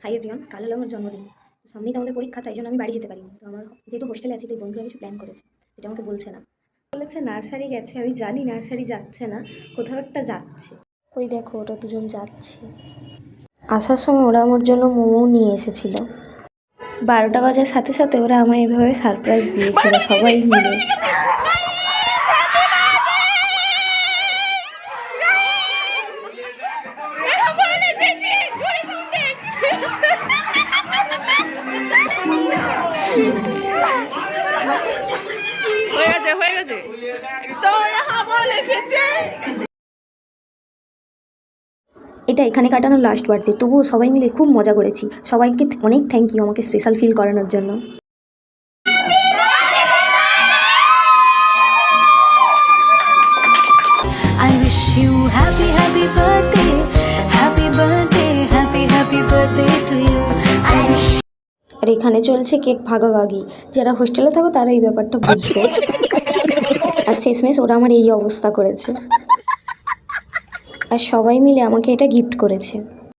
Hi everyone, কাল হলো আমার জন্মদিন। তো সামনেই তো আমাদের পরীক্ষা, তাই জন্য আমি বাড়ি যেতে পারিনি। তো আমার যেহেতু হোস্টেলে আছি, তাই বন্ধুরা কিছু প্ল্যান করেছে, যেটা আমাকে বলছে না। বলেছে নার্সারি গেছে, আমি জানি নার্সারি যাচ্ছে না, কোথাও একটা যাচ্ছে। ওই দেখো, ওরা দুজন যাচ্ছে। আসার সময় ওরা আমার জন্য মোমো নিয়ে এসেছিল। 12টা বাজার সাথে সাথে ওরা আমায় এভাবে সারপ্রাইজ দিয়েছিল সবাই মিলে। হয়ে গেছে এটা এখানে কাটানো লাস্ট বার্থডে, তবুও সবাই মিলে খুব মজা করেছি। সবাইকে অনেক থ্যাংক ইউ আমাকে স্পেশাল ফিল করানোর জন্য। I wish you happy birthday, happy birthday, happy birthday to you. I wish. আর এখানে চলছে কেক ভাগাভাগি। যারা হোস্টেলে থাকো তারা এই ব্যাপারটা বুঝবে। আর শেষমেশ ওরা আমার এই অবস্থা করেছে, আর সবাই মিলে আমাকে এটা গিফট করেছে।